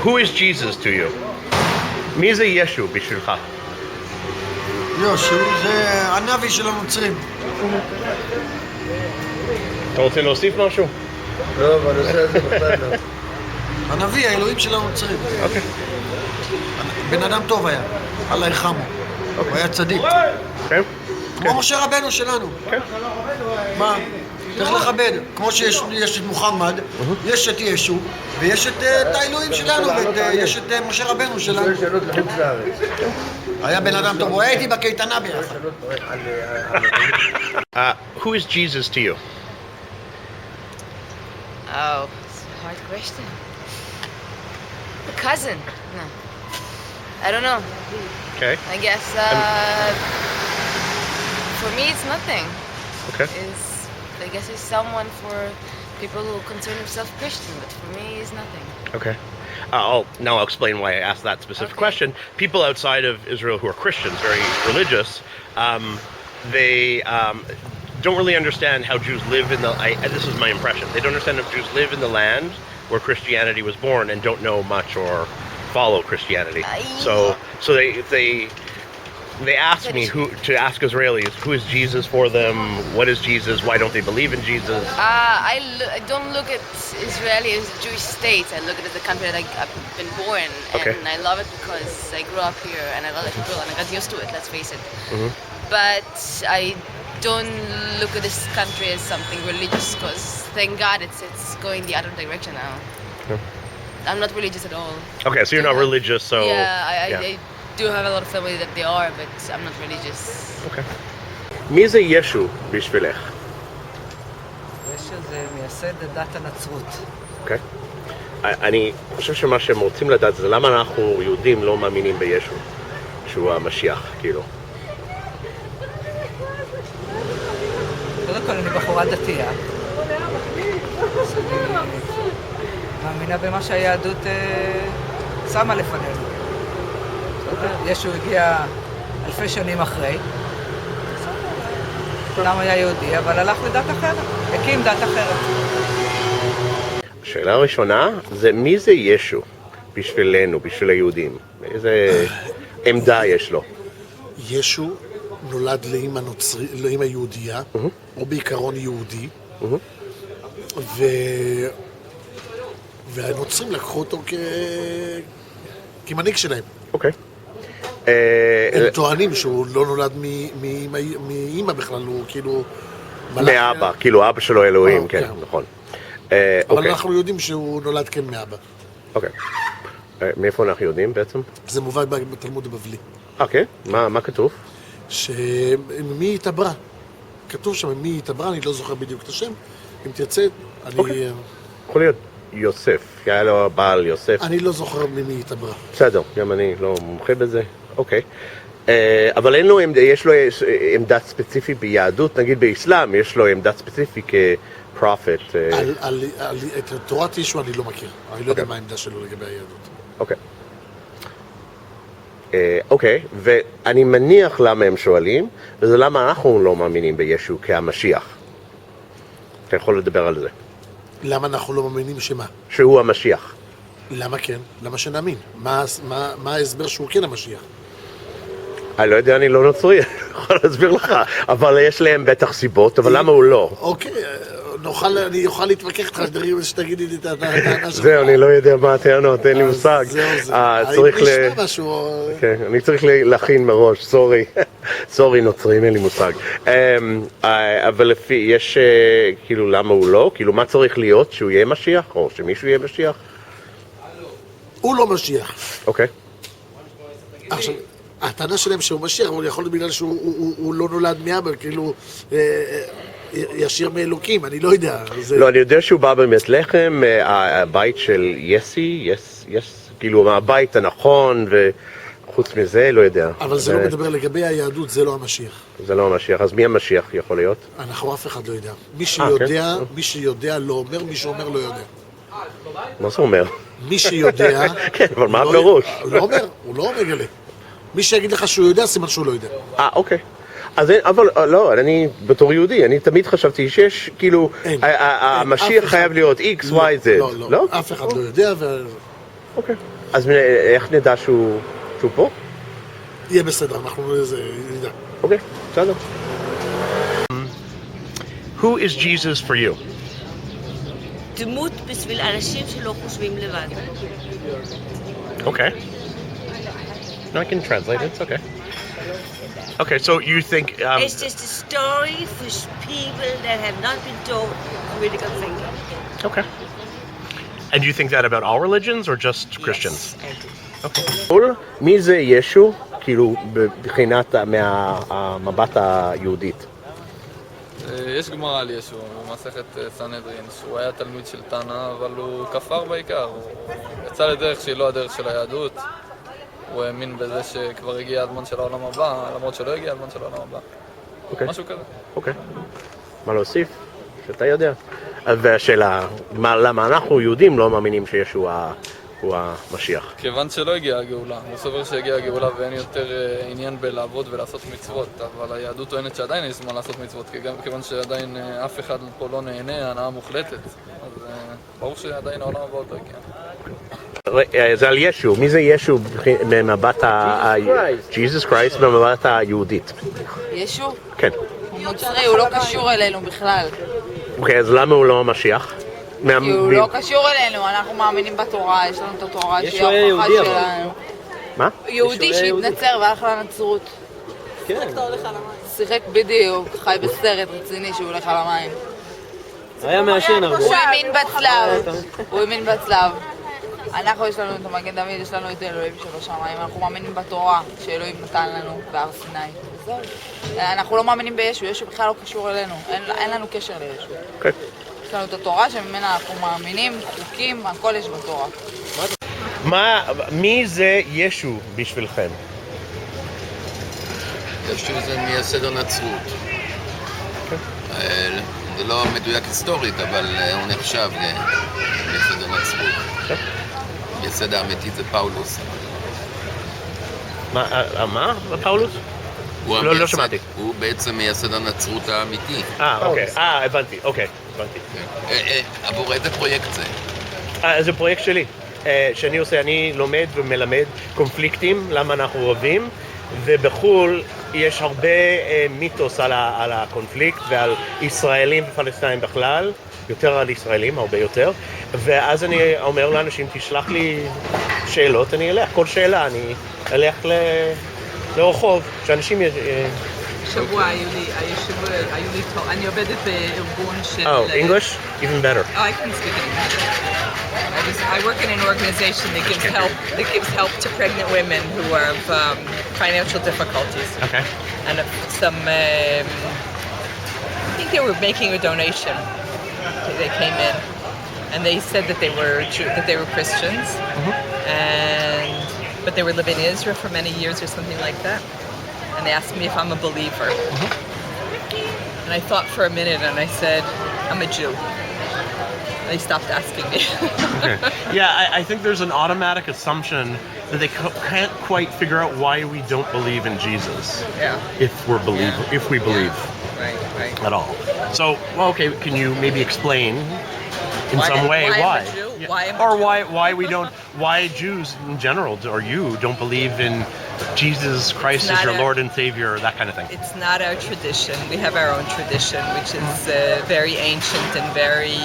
who is Jesus to you? מי זה ישו בשבילך? ישו זה הנביא של הנוצרים. אתה רוצה להוסיף משהו? לא, בנושא הזה בכלל לא. הנביא, האלוהים של הנוצרים. אוקיי. בן אדם טוב היה, אללה ירחמו. הוא היה צדיק. כן? כמו משה רבנו שלנו. כן. מה? צריך לכבד. כמו שיש את מוחמד, יש את ישו, ויש את האלוהים שלנו, ויש את משה רבנו שלנו. יש שאלות לחוץ לארץ. היה בן אדם טוב, הוא היה איתי בקייטנה ביחד. Who is Jesus to you? Oh, it's a hard question. A cousin? No. I don't know. Okay. I guess, for me it's nothing. Okay. I guess it's someone for people who consider themselves Christian, but for me it's nothing. Okay. Now I'll explain why I asked that specific question. People outside of Israel who are Christians, very religious, they don't really understand how Jews live in the... this is my impression. They don't understand how Jews live in the land where Christianity was born and don't know much or follow Christianity. So they ask me to ask Israelis, who is Jesus for them? What is Jesus? Why don't they believe in Jesus? I don't look at Israeli as a Jewish state. I look at it as a country that I've been born, Okay. and I love it because I grew up here and I love the people and I got used to it. Let's face it. Mhm. But I don't look at this country as something religious because thank God it's going the other direction now. Yeah. I'm not religious at all. Okay, so you're not religious, so... I do have a lot of family that they are, but I'm not religious. Okay. מי זה ישו בשבילך? ישו זה מייסד דת הנצרות. אוקיי. אני חושב שמה שהם רוצים לדעת זה למה אנחנו יהודים לא מאמינים בישו, שהוא המשיח, כאילו. קודם כל אני בחורה דתייה. אז אני מאמינה במה שהיהדות שמה לפנינו. ישו הגיע אלפי שנים אחרי. כולם היה יהודי, אבל הלך לדת אחרת. הקים דת אחרת. השאלה הראשונה זה מי זה ישו בשבילנו, בשביל היהודים? איזה עמדה יש לו? ישו נולד לאמא יהודייה, או בעיקרון יהודי, והנוצרים לקחו אותו כמנהיג שלהם. אוקיי. הם טוענים שהוא לא נולד מאמא בכלל, הוא כאילו... מאבא, כאילו אבא שלו אלוהים, כן, נכון. אבל אנחנו יודעים שהוא נולד כן מאבא. אוקיי. מאיפה אנחנו יודעים בעצם? זה מובא בתלמוד הבבלי. אוקיי, מה כתוב? שמי התעברה. כתוב שם מי התעברה, אני לא זוכר בדיוק את השם. אם תרצה, אני... יכול להיות יוסף, כי היה לו בעל יוסף. אני לא זוכר ממי התעברה. בסדר, גם אני לא מומחה בזה. אוקיי. אבל יש לו עמדה ספציפית ביהדות, נגיד באסלאם, יש לו עמדה ספציפית כפרופט. את תורת ישו אני לא מכיר. אני לא יודע מה העמדה שלו לגבי היהדות. אוקיי. אוקיי, ואני מניח למה הם שואלים, וזה למה אנחנו לא מאמינים בישו כהמשיח. אתה יכול לדבר על זה. למה אנחנו לא מאמינים שמה? שהוא המשיח. למה כן? למה שנאמין? מה ההסבר שהוא כן המשיח? אני לא יודע, אני לא נוצרי, אני יכול להסביר לך, אבל יש להם בטח סיבות, אבל למה הוא לא? אוקיי, אני אוכל להתווכח איתך שתגידי לי את הטענה שלך. זהו, אני לא יודע מה הטענות, אין לי מושג. האם נשמע משהו? כן, אני צריך להכין מראש, סורי נוצרים, אין לי מושג. אבל לפי, יש, כאילו, למה הוא לא? כאילו, מה צריך להיות? שהוא יהיה משיח? או שמישהו יהיה משיח? הוא לא משיח. אוקיי. עכשיו, הטענה שלהם שהוא משיח, אבל יכול להיות בגלל שהוא לא נולד מאבא, כאילו... ישיר מאלוקים, אני לא יודע. לא, אני יודע שהוא בא באמת לחם, הבית של יסי, כאילו הבית הנכון, וחוץ מזה, לא יודע. אבל זה לא מדבר לגבי היהדות, זה לא המשיח. זה לא המשיח, אז מי המשיח יכול להיות? אנחנו אף אחד לא יודע. מי שיודע לא אומר, מי שאומר לא יודע. מה זה אומר? מי שיודע... כן, אבל מה הפירוש? הוא לא אומר גלה. מי שיגיד לך שהוא יודע, סימן שהוא לא יודע. אוקיי. אבל לא, אני בתור יהודי, אני תמיד חשבתי שיש, כאילו, המשיח חייב להיות X, Y, Z. לא, אף אחד לא יודע. אוקיי. אז איך נדע שהוא פה? יהיה בסדר, אנחנו נדע. אוקיי, בסדר. Who is Jesus for you? דמות בשביל אנשים שלא חושבים לבד. Okay. No, I can translate it. It's okay. Okay, so you think... It's just a story for people that have not been told critical thinking. Okay. And do you think that about all religions or just Christians? Yes, I do. Okay. מי זה ישו, כאילו, מבחינת מהמבט היהודית? יש גמרא על ישו במסכת סנהדרין, שהוא היה תלמיד של תנא, אבל הוא כפר בעיקר. הוא יצא לדרך שהיא לא הדרך של היהדות. הוא האמין בזה שכבר הגיע הזמן של העולם הבא, למרות שלא הגיע הזמן של העולם הבא. משהו כזה. אוקיי. מה להוסיף? שאתה יודע. והשאלה, למה אנחנו יהודים לא מאמינים שישו הוא המשיח? כיוון שלא הגיעה הגאולה. הוא סובר שהגיעה הגאולה ואין יותר עניין בלעבוד ולעשות מצוות, אבל היהדות טוענת שעדיין יש זמן לעשות מצוות, כיוון שעדיין אף אחד פה לא נהנה, הנאה מוחלטת. אז ברור שעדיין העולם הבא עוד לא הגיע. זה על ישו. מי זה ישו במבט ג'יזוס קרייסט במבט היהודית? ישו? כן. הוא נוצרי, הוא לא קשור אלינו בכלל. אוקיי, אז למה הוא לא המשיח? כי הוא לא קשור אלינו, אנחנו מאמינים בתורה, יש לנו את התורה שהיא ההוכחה שלנו. מה? יהודי שהתנצר והלך לנצרות. כן. אתה הולך על המים. שיחק בדיוק, חי בסרט רציני שהוא הולך על המים. היה מעשן הרבה. הוא האמין בצלב. הוא האמין בצלב. אנחנו יש לנו את המגן דוד, יש לנו את אלוהים שבשמיים, אנחנו מאמינים בתורה שאלוהים נתן לנו בהר סיני. וזהו. אנחנו לא מאמינים בישו, ישו בכלל לא קשור אלינו, אין לנו קשר לישו. אוקיי. יש לנו את התורה שממנה אנחנו מאמינים, חוקים, הכל יש בתורה. מי זה ישו בשבילכם? ישו זה מייסד הנצרות. זה לא מדויק היסטורית, אבל הוא נחשב למייסד הנצרות. מייסד האמיתי זה פאולוס. מה? פאולוס? לא שמעתי. הוא בעצם מייסד הנצרות האמיתי. אוקיי. הבנתי. אוקיי, הבנתי. עבור איזה פרויקט זה? זה פרויקט שלי. שאני עושה, אני לומד ומלמד קונפליקטים, למה אנחנו רבים, ובחול יש הרבה מיתוס על הקונפליקט ועל ישראלים ופלסטינים בכלל, יותר על ישראלים, הרבה יותר, ואז אני אומר לאנשים, תשלח לי שאלות, אני אלך, כל שאלה, אני אלך לרחוב, שאנשים... שבוע היו לי טוב, אני עובדת בארגון של... Oh, English? Even better. Oh, I can speak English. I work in an organization that gives help to pregnant women who have financial difficulties. Okay. And I think they were making a donation. They came in, and they said that they were Christians, but they were living in Israel for many years or something like that. And they asked me if I'm a believer. And I thought for a minute, and I said, I'm a Jew. They stopped asking me. Yeah, I think there's an automatic assumption that they can't quite figure out why we don't believe in Jesus. Yeah. If we believe Right. at all. So, well, okay, can you maybe explain in some way why? I'm a Jew? Yeah. Why am Or I why we don't, why Jews in general, or you, don't believe in Jesus Christ as your Lord and Savior, or that kind of thing? It's not our tradition. We have our own tradition, which is very ancient and very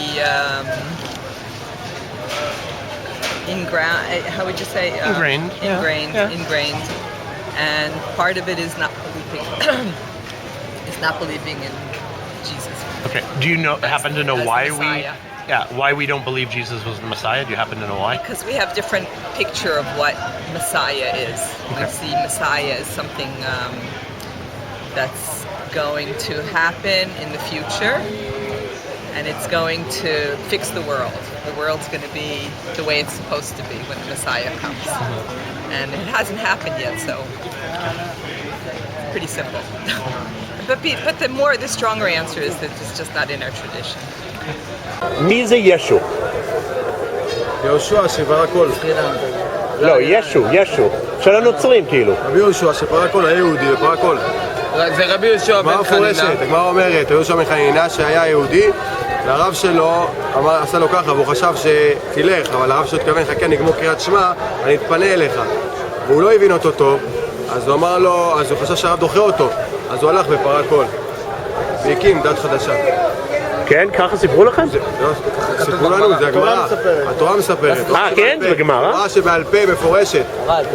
how would you say? Ingrained. Ingrained. And part of it is not believing in Jesus. Okay. Do you happen to know As why the Messiah. why we don't believe Jesus was the Messiah? Do you happen to know why? Because we have different picture of what Messiah is. Okay. We see Messiah as something that's going to happen in the future, and it's going to fix the world. The world's going to be the way it's supposed to be when the Messiah comes. And it hasn't happened yet, so it's pretty simple. But the stronger answer is that it's just not in our tradition. מי זה ישו? יהושע שבר הכל. לא, ישו, של הנוצרים כאילו. רבי יהושע שבר הכל, היהודי ובר הכל. זה רבי יהושע בן חנינה. הגמרא אומרת, רבי יהושע בן חנינה שהיה יהודי, והרב שלו עשה לו ככה, והוא חשב שתלך, אבל הרב שלו התכוון, חכה, נגמור קריאת שמע, אני אתפנה אליך. והוא לא הבין אותו טוב, אז הוא אמר לו, אז הוא חשב שהרב דוחה אותו, אז הוא הלך ופרע קול. והקים דת חדשה. כן? ככה סיפרו לכם? סיפרו לנו, זה הגמרא. התורה מספרת. כן? זה בגמרא? תורה שבעל פה מפורשת.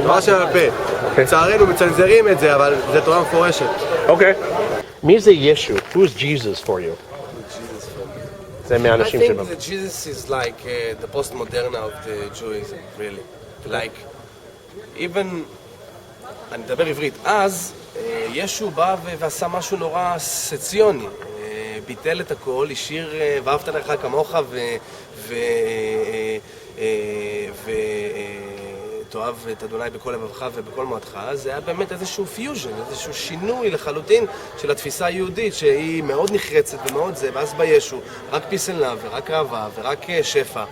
תורה שבעל פה. לצערנו מצנזרים את זה, אבל זה תורה מפורשת. אוקיי. מי זה ישו? Who's Jesus for you? זה מהאנשים שלנו. I think that Jesus is like the postmoderna of the Judaism, really. Like, even, אני מדבר עברית, אז ישו בא ועשה משהו נורא סציוני. ביטל את הכל, השאיר ואהבת לך כמוך ותאהב את אדוני בכל לבבך ובכל מועדך. זה היה באמת איזשהו פיוז'ן, איזשהו שינוי לחלוטין של התפיסה היהודית שהיא מאוד נחרצת ומאוד זה, ואז בישו רק peace and love ורק אהבה ורק שפע.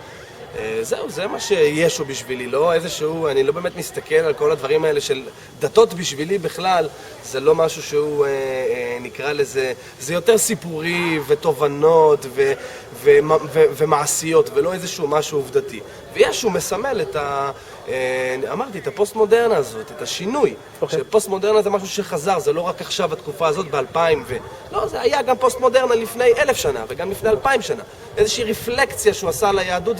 זהו, זה מה שישו בשבילי, לא איזשהו, אני לא באמת מסתכל על כל הדברים האלה של דתות בשבילי בכלל, זה לא משהו שהוא נקרא לזה, זה יותר סיפורי ותובנות ומעשיות ולא איזשהו משהו עובדתי. וישו מסמל את אמרתי, את הפוסט-מודרנה הזאת, את השינוי. שפוסט-מודרנה זה משהו שחזר, זה לא רק עכשיו התקופה הזאת ב-2000 לא, זה היה גם פוסט-מודרנה לפני 1,000 שנה וגם לפני 2,000 שנה. איזושהי רפלקציה שהוא עשה על היהדות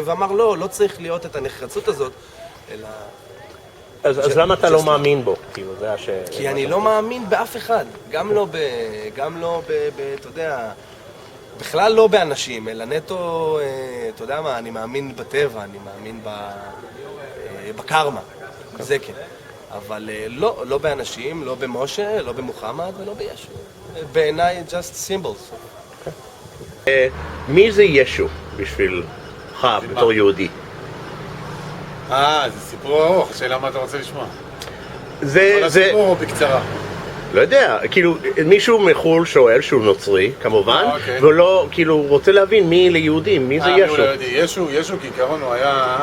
ואמר לא צריך להיות את הנחרצות הזאת, אלא... אז למה אתה לא מאמין בו? כי אני לא מאמין באף אחד. גם לא אתה יודע... בכלל לא באנשים, אלא נטו, אתה יודע מה, אני מאמין בטבע, אני מאמין בקרמה, זה כן. אבל לא באנשים, לא במשה, לא במוחמד ולא בישו. בעיניי, just symbols. מי זה ישו בשבילך בתור יהודי? זה סיפור ארוך, השאלה מה אתה רוצה לשמוע? זה... סיפור או בקצרה? לא יודע, כאילו מישהו מחול שואל שהוא נוצרי, כמובן, ולא, כאילו, רוצה להבין מי ליהודים, מי זה ישו? ישו כעיקרון הוא היה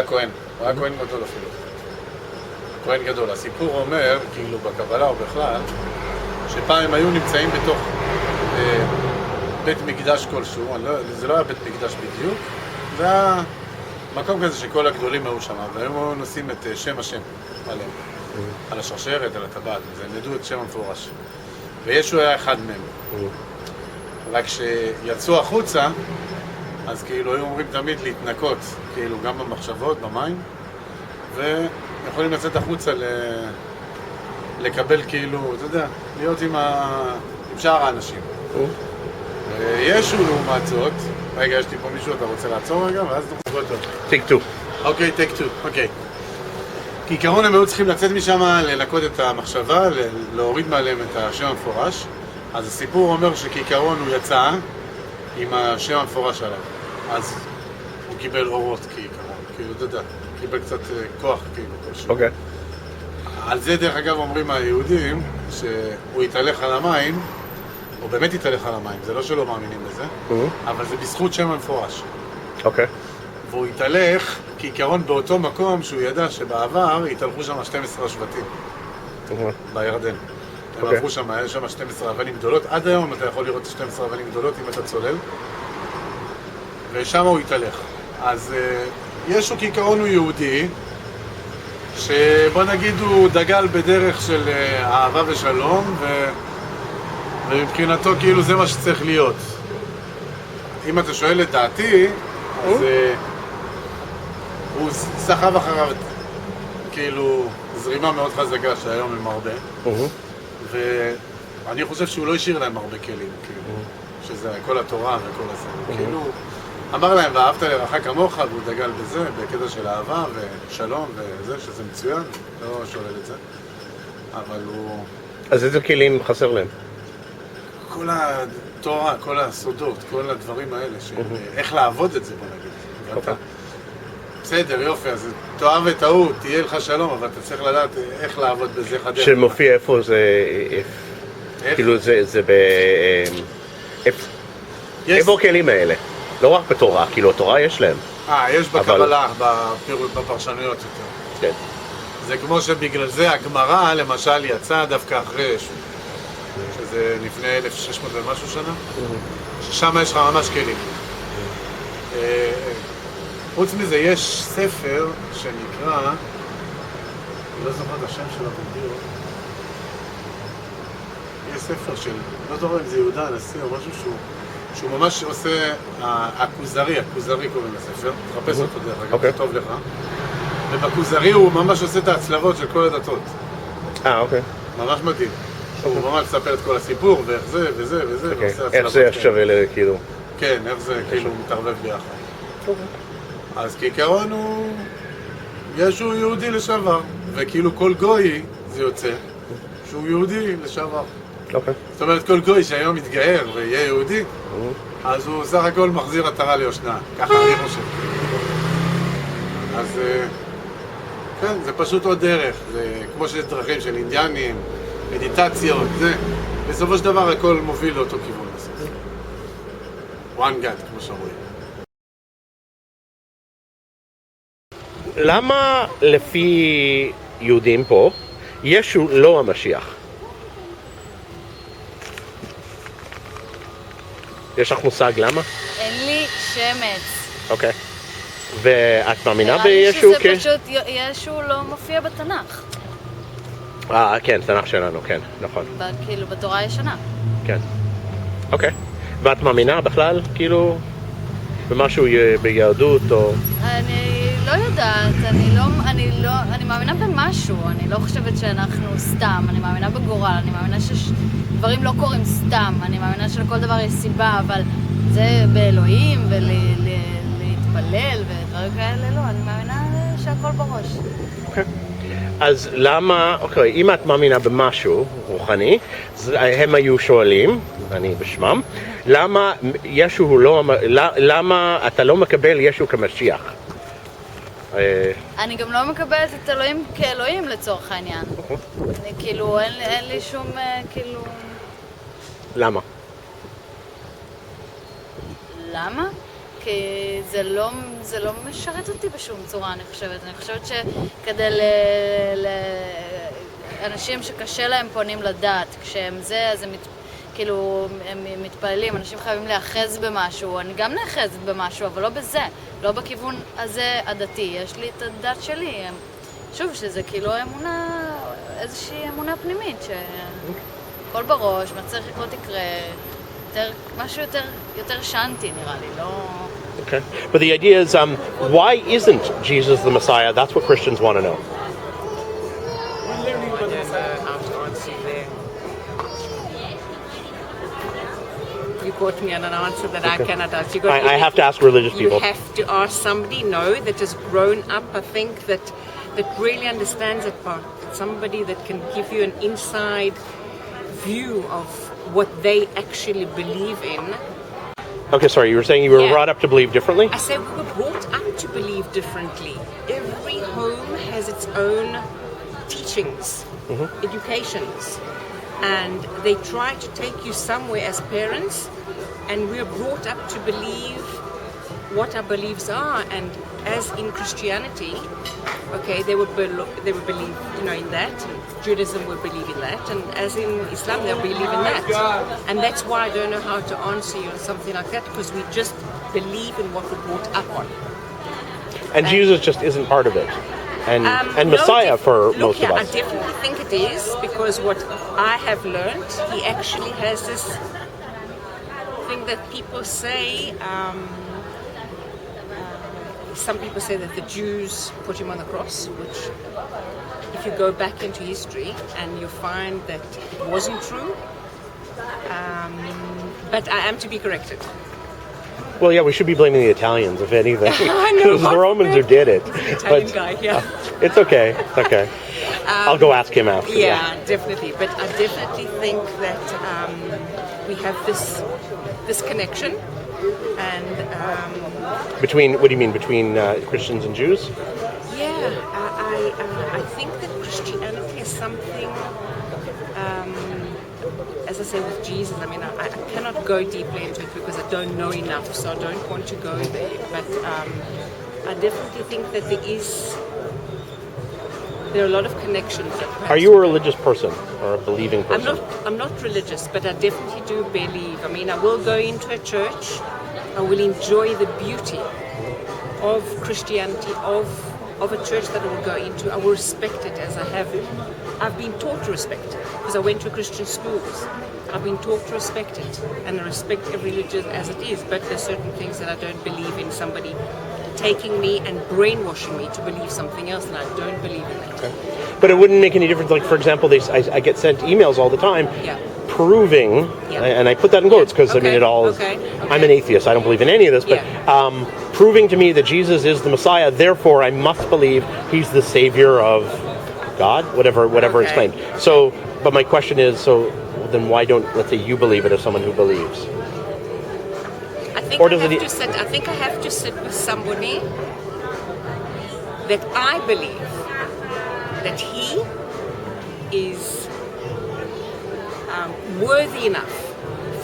כהן, הוא היה כהן גדול אפילו. כהן גדול. הסיפור אומר, כאילו בקבלה או בכלל, שפעם הם היו נמצאים בתוך בית מקדש כלשהו, זה לא היה בית מקדש בדיוק, זה היה מקום כזה שכל הגדולים היו שם, והיום היו נושאים את שם השם עליהם. על השרשרת, על הטבעת, הם ידעו את שם המפורש. וישו היה אחד מהם. רק כשיצאו החוצה, אז כאילו היו אומרים תמיד להתנקות, כאילו גם במחשבות, במים, ויכולים לצאת החוצה לקבל כאילו, אתה יודע, להיות עם שאר האנשים. וישו לעומת זאת, רגע, יש לי פה מישהו, אתה רוצה לעצור רגע, ואז נחזור אותו. טייק 2. אוקיי, טייק 2, אוקיי. כעיקרון הם היו צריכים לצאת משם, לנקות את המחשבה, להוריד מעליהם את השם המפורש. אז הסיפור אומר שכעיקרון הוא יצא עם השם המפורש עליו. אז הוא קיבל אורות כעיקרון, כאילו, אתה יודע, קיבל קצת כוח כאילו כלשהו. אוקיי. על זה דרך אגב אומרים היהודים שהוא יתהלך על המים, הוא באמת יתהלך על המים, זה לא שלא מאמינים בזה, אבל זה בזכות שם המפורש. אוקיי. והוא יתהלך כעיקרון באותו מקום שהוא ידע שבעבר יתהלכו שם 12 שבטים בירדן. הם עברו שם, היה שם 12 אבנים גדולות. עד היום אתה יכול לראות 12 אבנים גדולות אם אתה צולל. ושם הוא יתהלך. אז ישו כעיקרון הוא יהודי, שבוא נגיד הוא דגל בדרך של אהבה ושלום, ומבחינתו כאילו זה מה שצריך להיות. אם אתה שואל את דעתי, אז הוא סחב אחריו כאילו זרימה מאוד חזקה שהיום הם הרבה, ואני חושב שהוא לא השאיר להם הרבה כלים, כאילו, שזה כל התורה וכל הזה. כאילו, אמר להם, ואהבת לרעך כמוך, והוא דגל בזה, בקטע של אהבה ושלום וזה, שזה מצוין, לא שולל את זה, אבל הוא... אז איזה כלים חסר להם? כל התורה, כל הסודות, כל הדברים האלה, איך לעבוד את זה, בוא נגיד. בסדר, יופי, אז תאהב את ההוא, תהיה לך שלום, אבל אתה צריך לדעת איך לעבוד בזה, איך הדרך. שמופיע איפה זה... כאילו זה ב... איפה הכלים האלה? לא רק בתורה, כאילו התורה יש להם. יש בקבלה, בפרשנויות יותר. כן. זה כמו שבגלל זה הגמרא, למשל, יצאה דווקא אחרי ישו, שזה לפני 1600 ומשהו שנה, ששם יש לך ממש כלים. חוץ מזה, יש ספר שנקרא, אני לא זוכר את השם שלו בדיוק, יש ספר של, לא זוכר אם זה יהודה הנשיא או משהו שהוא ממש עושה, הכוזרי קוראים לספר, תחפש אותו דרך אגב, זה טוב לך. ובכוזרי הוא ממש עושה את ההצלבות של כל הדתות. אוקיי. ממש מדהים. הוא ממש מספר את כל הסיפור, ואיך זה, וזה, וזה, ועושה הצלבות. איך זה שווה כאילו? כן, איך זה כאילו מתערבב ביחד. אז כעיקרון הוא... ישו יהודי לשעבר, וכאילו כל גוי זה יוצא שהוא יהודי לשעבר. זאת אומרת, כל גוי שהיום יתגאר ויהיה יהודי, אז הוא סך הכל מחזיר עטרה ליושנה. ככה אני חושב. אז כן, זה פשוט עוד דרך. זה כמו שיש דרכים של אינדיאנים, מדיטציות, זה. בסופו של דבר הכל מוביל לאותו כיוון. one God, כמו שאומרים. למה לפי יהודים פה, ישו לא המשיח? יש לך מושג למה? אין לי שמץ. אוקיי. ואת מאמינה בישו? נראה לי שזה פשוט, ישו לא מופיע בתנ"ך. כן, תנ"ך שלנו, כן, נכון. כאילו בתורה הישנה. כן. אוקיי. ואת מאמינה בכלל, כאילו, במשהו ביהדות או... אני לא יודעת, אני מאמינה במשהו, אני לא חושבת שאנחנו סתם, אני מאמינה בגורל, אני מאמינה שדברים לא קורים סתם, אני מאמינה שלכל דבר יש סיבה, אבל זה באלוהים ולהתפלל ודברים כאלה, לא, אני מאמינה שהכל בראש. אוקיי. אז למה, אוקיי, אם את מאמינה במשהו רוחני, הם היו שואלים, אני בשמם, למה ישו הוא לא, למה אתה לא מקבל ישו כמשיח? אני גם לא מקבלת את אלוהים כאלוהים לצורך העניין. אני כאילו, אין לי שום, כאילו... למה? למה? כי זה לא משרת אותי בשום צורה, אני חושבת. אני חושבת שכדי אנשים שקשה להם פונים לדעת, כשהם זה, אז הם כאילו, הם מתפללים, אנשים חייבים להיאחז במשהו, אני גם נאחזת במשהו, אבל לא בזה, לא בכיוון הזה הדתי, יש לי את הדת שלי, שוב, שזה כאילו אמונה, איזושהי אמונה פנימית, שכל בראש, מה צריך לקרות יקרה, משהו יותר שנתי נראה לי, לא... Okay. But the idea is, why isn't Jesus the Messiah? That's what Christians want to know. You got me on an answer that Okay. I cannot answer. I have to ask religious people. You have to ask somebody, that has grown up, I think, that really understands that part. Somebody that can give you an inside view of what they actually believe in. Okay, sorry, you were saying you were brought up to believe differently? I said we were brought up to believe differently. Every home has its own teachings, educations, and they try to take you somewhere as parents, and we are brought up to believe what our beliefs are. And as in Christianity, okay, they would believe, in that. Judaism would believe in that, and as in Islam, they'll believe in that. And that's why I don't know how to answer you or something like that, because we just believe in what we're brought up on. And Jesus just isn't part of it. And Messiah for most of us. I definitely think it is, because what I have learned, he actually has this thing that people say. Some people say that the Jews put him on the cross, which, if you go back into history and you find that it wasn't true, but I am to be corrected. Well, yeah, we should be blaming the Italians, if anything. I know. It was the Romans who did it. Italian guy, yeah. It's okay, it's okay. I'll go ask him after. Yeah, definitely. But I definitely think that we have this connection. And between, what do you mean, between Christians and Jews? Yeah, I think that Christianity is something, as I say with Jesus, I mean, I cannot go deeply into it because I don't know enough, so I don't want to go there. But I definitely think that there there are a lot of connections. That Are you a religious person or a believing person? I'm not religious, but I definitely do believe. I mean, I will go into a church. I will enjoy the beauty of Christianity, of a church that I will go into. I will respect it as I have. I've been taught to respect it because I went to Christian schools. I've been taught to respect it, and I respect every religion as it is. But there's certain things that I don't believe in. Somebody taking me and brainwashing me to believe something else, and I don't believe in that. Okay. But it wouldn't make any difference. Like, for example, I get sent emails all the time proving, and I put that in quotes because I mean it all is, I'm an atheist. I don't believe in any of this, but proving to me that Jesus is the Messiah, therefore I must believe he's the savior of God, whatever it's claimed. So, but my question is, so then why don't, let's say, you believe it as someone who believes? I think I have to sit with somebody that I believe that he is worthy enough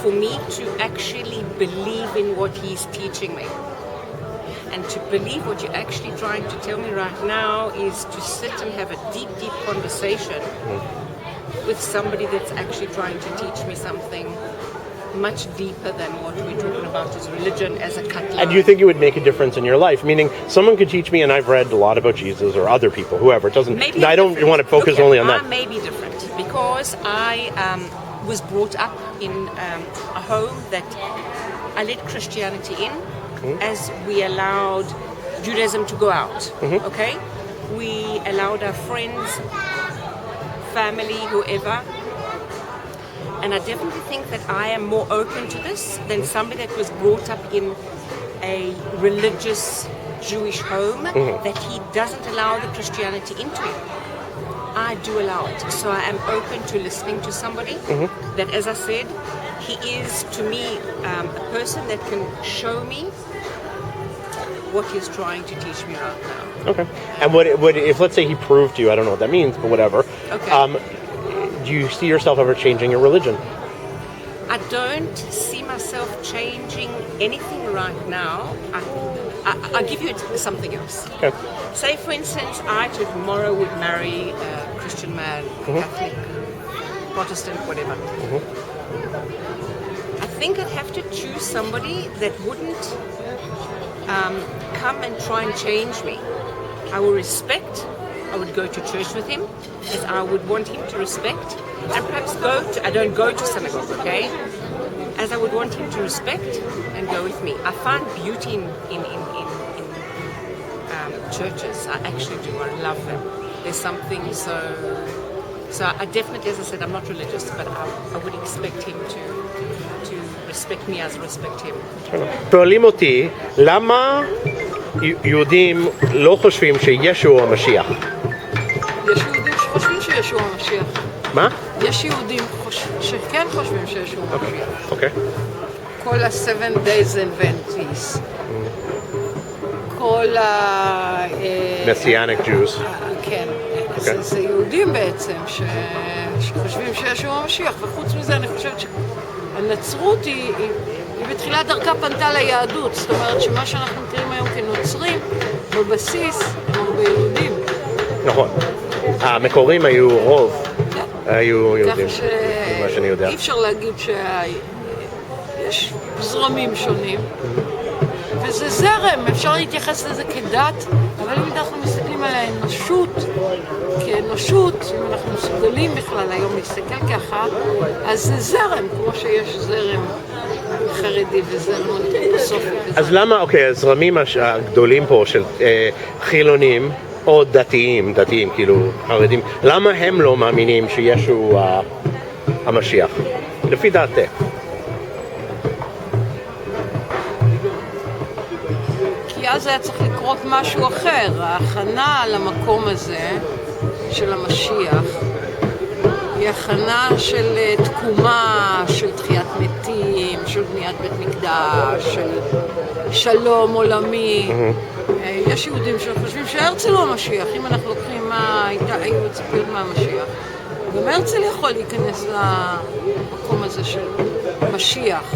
for me to actually believe in what he's teaching me. And to believe what you're actually trying to tell me right now is to sit and have a deep, deep conversation with somebody that's actually trying to teach me something much deeper than what we're talking about as religion, as a cut line. And do you think it would make a difference in your life? Meaning, someone could teach me, and I've read a lot about Jesus or other people, whoever. It doesn't. I don't want to focus only on that. I may be different because I was brought up in a home that I let Christianity in as we allowed Judaism to go out. Okay, we allowed our friends, family, whoever. And I definitely think that I am more open to this than somebody that was brought up in a religious Jewish home that he doesn't allow the Christianity into it. I do allow it. So I am open to listening to somebody that, as I said, he is to me a person that can show me what he's trying to teach me right now. Okay. And what if, let's say, he proved to you, I don't know what that means, but whatever. Okay. Do you see yourself ever changing your religion? I don't see myself changing anything right now. I'll give you something else. Okay. Say, for instance, I tomorrow would marry a Christian man, Catholic, Protestant, whatever. I think I'd have to choose somebody that wouldn't come and try and change me. I will respect. I would go to church with him, as I would want him to respect, and perhaps I don't go to synagogue, okay? As I would want him to respect and go with me. I find beauty in churches. I actually do. I love them. There's something so I definitely, as I said, I'm not religious, but I would expect him to respect me as I respect him. שואלים אותי, למה יהודים לא חושבים שישו המשיח? יש יהודים שחושבים שישו המשיח. מה? יש יהודים שכן חושבים שישו המשיח. אוקיי. כל ה-7 days Adventists. כל ה... Messianic Jews. כן. זה יהודים בעצם שחושבים שישו המשיח, וחוץ מזה אני חושבת שהנצרות היא בתחילת דרכה פנתה ליהדות, זאת אומרת שמה שאנחנו מכירים היום כנוצרים, בבסיס הם הרבה יהודים. נכון. המקורים היו רוב, היו יהודים, מה שאני יודע. אי אפשר להגיד שיש זרמים שונים, וזה זרם, אפשר להתייחס לזה כדת, אבל אם אנחנו מסתכלים על האנושות, כאנושות, אם אנחנו מסוגלים בכלל היום להסתכל ככה, אז זה זרם, כמו שיש זרם חרדי וזרם אנתרופוסופי. אז למה, אוקיי, הזרמים הגדולים פה של חילונים, או דתיים, כאילו חרדים, למה הם לא מאמינים שישו המשיח? לפי דעתך. כי אז היה צריך לקרות משהו אחר. ההכנה למקום הזה של המשיח היא הכנה של תקומה, של תחיית מתים, של בניית בית מקדש, של שלום עולמי. יש יהודים שחושבים שהרצל הוא המשיח. אם אנחנו לוקחים מה היו מצפיות מהמשיח, גם הרצל יכול להיכנס למקום הזה של משיח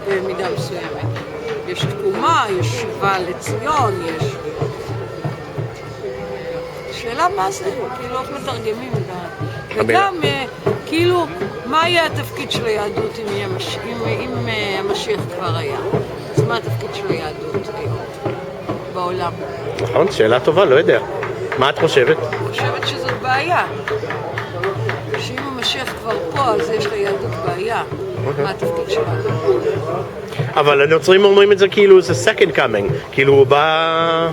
במידה מסוימת. יש תקומה, יש שיבה לציון, יש השאלה מה זה, כאילו איך מתרגמים את זה. וגם, כאילו, מה יהיה התפקיד של היהדות אם המשיח כבר היה? אז מה התפקיד של היהדות היום בעולם? נכון, שאלה טובה, לא יודע. מה את חושבת? אני חושבת שזאת בעיה. שאם המשיח כבר פה, אז יש ליהדות בעיה. מה התפקיד שלנו? אבל הנוצרים אומרים את זה כאילו זה second coming, כאילו הוא בא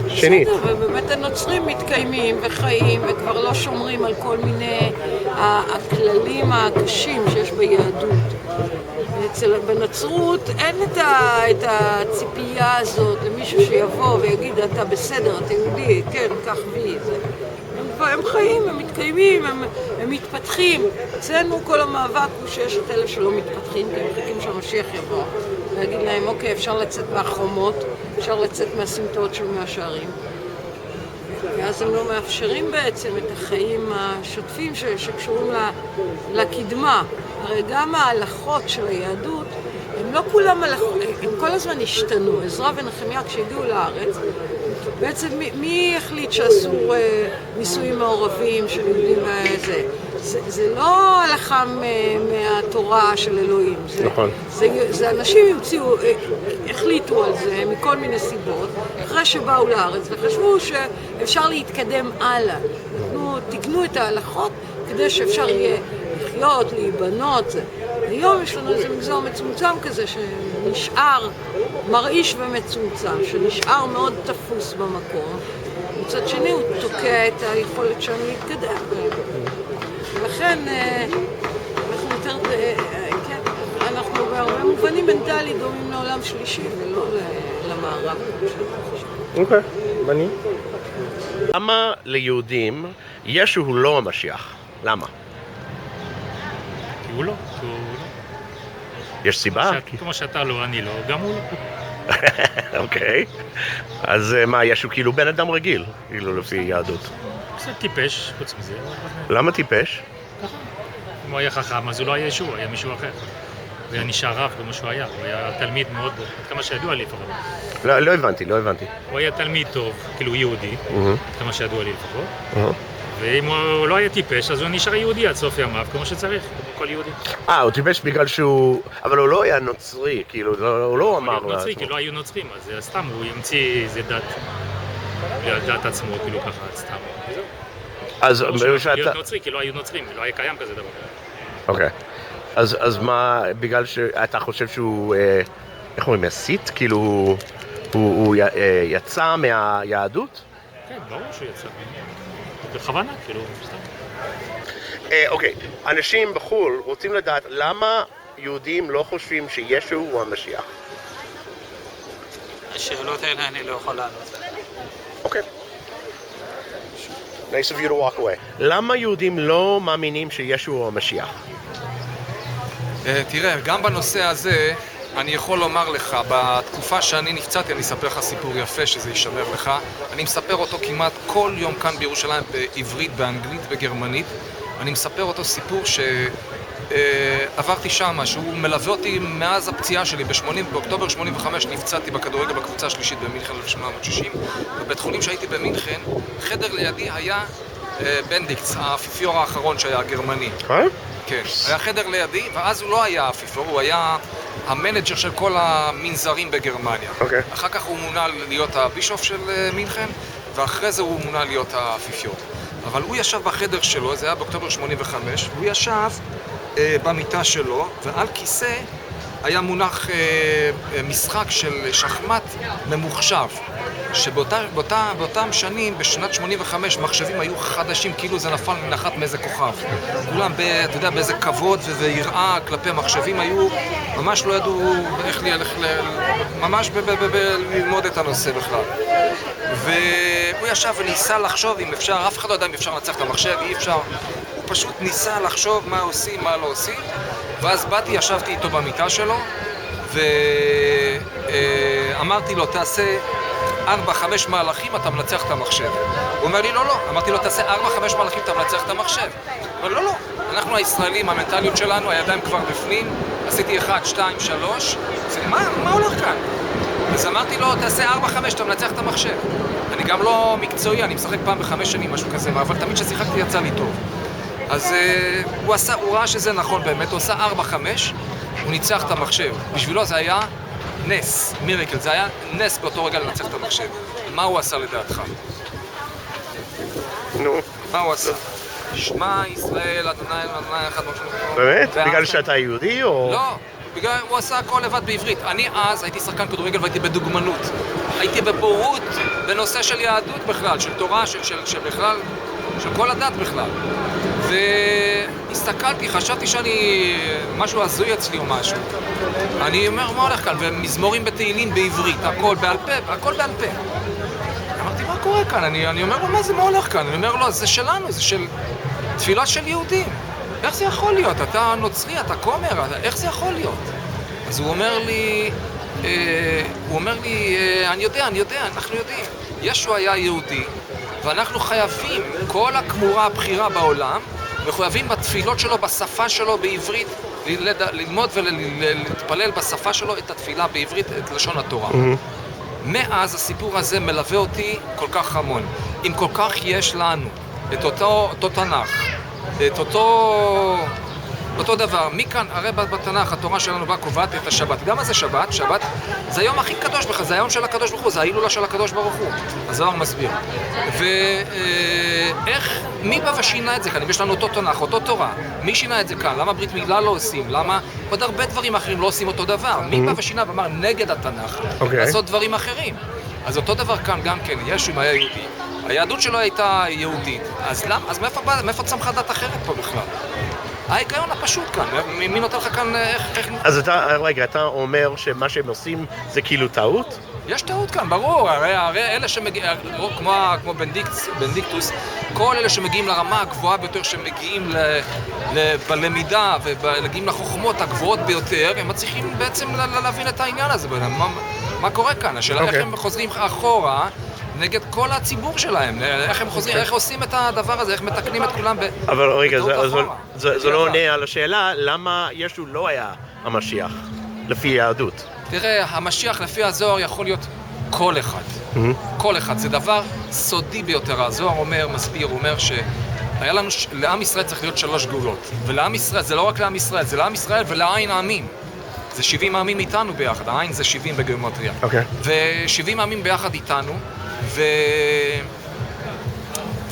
שנית. בסדר, ובאמת הנוצרים מתקיימים וחיים וכבר לא שומרים על כל מיני הכללים הקשים שיש ביהדות. בנצרות אין את הציפייה הזאת למישהו שיבוא ויגיד אתה בסדר, אתה יהודי, כן, כך בי. הם חיים, הם מתקיימים, הם מתפתחים. אצלנו כל המאבק הוא שיש את אלה שלא מתפתחים, כי הם מחכים שהמשיח יבוא. להגיד להם, אוקיי, אפשר לצאת מהחומות, אפשר לצאת מהסמטאות של מהשערים. ואז הם לא מאפשרים בעצם את החיים השוטפים שקשורים לקדמה. הרי גם ההלכות של היהדות, הם לא כולם הלכות, הם כל הזמן השתנו. עזרא ונחמיה כשהגיעו לארץ, בעצם מי החליט שאסור נישואים מעורבים של יהודים וזה? זה לא הלכה מהתורה של אלוהים. נכון. זה אנשים החליטו על זה מכל מיני סיבות, אחרי שבאו לארץ וחשבו שאפשר להתקדם הלאה. תקנו את ההלכות כדי שאפשר יהיה לחיות, להיבנות. היום יש לנו איזה מגזר מצומצם כזה שנשאר מרעיש ומצומצם, שנשאר מאוד תפוס במקום. מצד שני הוא תוקע את היכולת שלנו להתקדם. ולכן אנחנו בהרבה מובנים מנטלית דומים לעולם שלישי ולא למערב. אוקיי, מעניין. למה ליהודים ישו הוא לא המשיח? למה? כי הוא לא. יש סיבה? כמו שאתה לא, אני לא, גם הוא לא. אוקיי. אז מה, ישו כאילו בן אדם רגיל, כאילו לפי יהדות. קצת טיפש, חוץ מזה. למה טיפש? אם הוא היה חכם, אז הוא לא היה ישוע, הוא היה מישהו אחר. הוא היה נשאר רב כמו שהוא היה, הוא היה תלמיד מאוד, כמה שידוע לי לפחות. לא הבנתי. הוא היה תלמיד טוב, כאילו יהודי, כמה שידוע לי לפחות. ואם הוא לא היה טיפש, אז הוא נשאר יהודי עד סוף ימיו, כמו שצריך, כמו כל יהודי. הוא טיפש בגלל שהוא... אבל הוא לא היה נוצרי, כאילו, הוא לא אמר לעצמו. הוא נוצרי, כי לא היו נוצרים, אז סתם הוא המציא איזה דת, דת עצמו, כאילו ככה, סתם. אז... להיות נוצרי, כי לא היו נוצרים, לא היה קיים כזה דבר. אוקיי. אז מה, בגלל שאתה חושב שהוא, איך אומרים, מסית? כאילו, הוא יצא מהיהדות? כן, ברור שהוא יצא. בכוונה, כאילו, סתם. אוקיי, אנשים בחו"ל רוצים לדעת למה יהודים לא חושבים שישו הוא המשיח. השאלות האלה אני לא יכול לענות. אוקיי. Nice of you to walk away. למה יהודים לא מאמינים שישו הוא המשיח? תראה, גם בנושא הזה אני יכול לומר לך, בתקופה שאני נפצעתי, אני אספר לך סיפור יפה שזה יישמר לך. אני מספר אותו כמעט כל יום כאן בירושלים, בעברית, באנגלית, בגרמנית. אני מספר אותו סיפור שעברתי שם, שהוא מלווה אותי מאז הפציעה שלי. באוקטובר 85 נפצעתי בכדורגל בקבוצה השלישית במינכן 1860. בבית חולים שהייתי במינכן, חדר לידי היה בנדיקס, האפיפיור האחרון שהיה הגרמני. כן, היה חדר לידי, ואז הוא לא היה האפיפיור, הוא היה המנג'ר של כל המנזרים בגרמניה. אחר כך הוא מונה להיות הבישוף של מינכן, ואחרי זה הוא מונה להיות האפיפיור. אבל הוא ישב בחדר שלו, זה היה באוקטובר 85, הוא ישב במיטה שלו, ועל כיסא היה מונח משחק של שחמט ממוחשב, שבאותם שנים, בשנת 85, מחשבים היו חדשים, כאילו זה נפל מנחת מאיזה כוכב. כולם, אתה יודע, באיזה כבוד ויראה כלפי מחשבים היו, ממש לא ידעו איך ממש ללמוד את הנושא בכלל. והוא ישב וניסה לחשוב אם אפשר, אף אחד לא יודע אם אפשר לנצח את המחשב, אי אפשר. הוא פשוט ניסה לחשוב מה עושים, מה לא עושים. ואז באתי, ישבתי איתו במיטה שלו, ואמרתי לו, תעשה 4-5 מהלכים, אתה מנצח את המחשב. הוא אומר לי, לא. אמרתי לו, תעשה 4-5 מהלכים, אתה מנצח את המחשב. הוא אומר, לא. אנחנו הישראלים, המנטליות שלנו, הידיים כבר בפנים, עשיתי 1, 2, 3. מה הולך כאן? אז אמרתי לו, תעשה 4-5, אתה מנצח את המחשב. אני גם לא מקצועי, אני משחק פעם ב5 שנים, משהו כזה, אבל תמיד ששיחקתי יצא לי טוב. אז הוא ראה שזה נכון באמת, הוא עשה 4-5, הוא ניצח את המחשב. בשבילו זה היה נס, מיריקל, זה היה נס באותו רגע לנצח את המחשב. מה הוא עשה לדעתך? נו. מה הוא עשה? שמע ישראל, אדוני אחד משהו. באמת? בגלל שאתה יהודי או... לא, בגלל הוא עשה הכל לבד בעברית. אני אז הייתי שחקן כדורגל והייתי בדוגמנות. הייתי בבורות בנושא של יהדות בכלל, של תורה, של בכלל, של כל הדת בכלל. והסתכלתי, חשבתי שאני משהו הזוי אצלי או משהו. אני אומר, מה הולך כאן? ומזמורים בתהילים בעברית, הכל בעל פה, הכל בעל פה. אמרתי, מה קורה כאן? אני אומר לו, מה הולך כאן? אני אומר לו, זה שלנו, זה של תפילה של יהודים. איך זה יכול להיות? אתה נוצרי, אתה כומר, איך זה יכול להיות? אז הוא אומר לי, אני יודע, אנחנו יודעים. ישו היה יהודי, ואנחנו חייבים, כל הכמורה הבחירה בעולם, מחויבים בתפילות שלו, בשפה שלו, בעברית, ללמוד ולהתפלל בשפה שלו את התפילה בעברית, את לשון התורה. מאז הסיפור הזה מלווה אותי כל כך המון. אם כל כך יש לנו את אותו תנ"ך, את אותו דבר, מכאן, הרי בתנ"ך התורה שלנו באה קובעת את השבת. אתה יודע מה זה שבת? שבת זה היום הכי קדוש בכלל, זה היום של הקדוש ברוך הוא, זה ההילולה של הקדוש ברוך הוא. הזוהר מסביר. ואיך, מי בא ושינה את זה כאן? אם יש לנו אותו תנ"ך, אותו תורה, מי שינה את זה כאן? למה ברית מילה לא עושים? למה עוד הרבה דברים אחרים לא עושים אותו דבר? מי בא ושינה ואמר נגד התנ"ך? לעשות דברים אחרים. אז אותו דבר כאן גם כן, ישו היה יהודי. היהדות שלו הייתה יהודית. אז מאיפה צמחה דת אחרת פה בכלל? ההיגיון הפשוט כאן, מי נותן לך כאן איך... אז אתה אומר שמה שהם עושים זה כאילו טעות? יש טעות כאן, ברור, הרי אלה שמגיעים, כמו בנדיקטוס, כל אלה שמגיעים לרמה הגבוהה ביותר, שמגיעים בלמידה ומגיעים לחוכמות הגבוהות ביותר, הם מצליחים בעצם להבין את העניין הזה, מה קורה כאן, השאלה איך הם חוזרים אחורה, נגד כל הציבור שלהם, איך הם חוזרים, איך עושים את הדבר הזה, איך מתקנים את כולם אבל רגע, זה לא עונה על השאלה, למה ישו לא היה המשיח, לפי היהדות? תראה, המשיח לפי הזוהר יכול להיות כל אחד. כל אחד, זה דבר סודי ביותר. הזוהר מסביר, אומר שהיה לנו, לעם ישראל צריך להיות 3 גאולות. ולעם ישראל, זה לא רק לעם ישראל, זה לעם ישראל ולעין העמים. זה 70 העמים איתנו ביחד, העין זה 70 בגיאומטריה. ו70 העמים ביחד איתנו,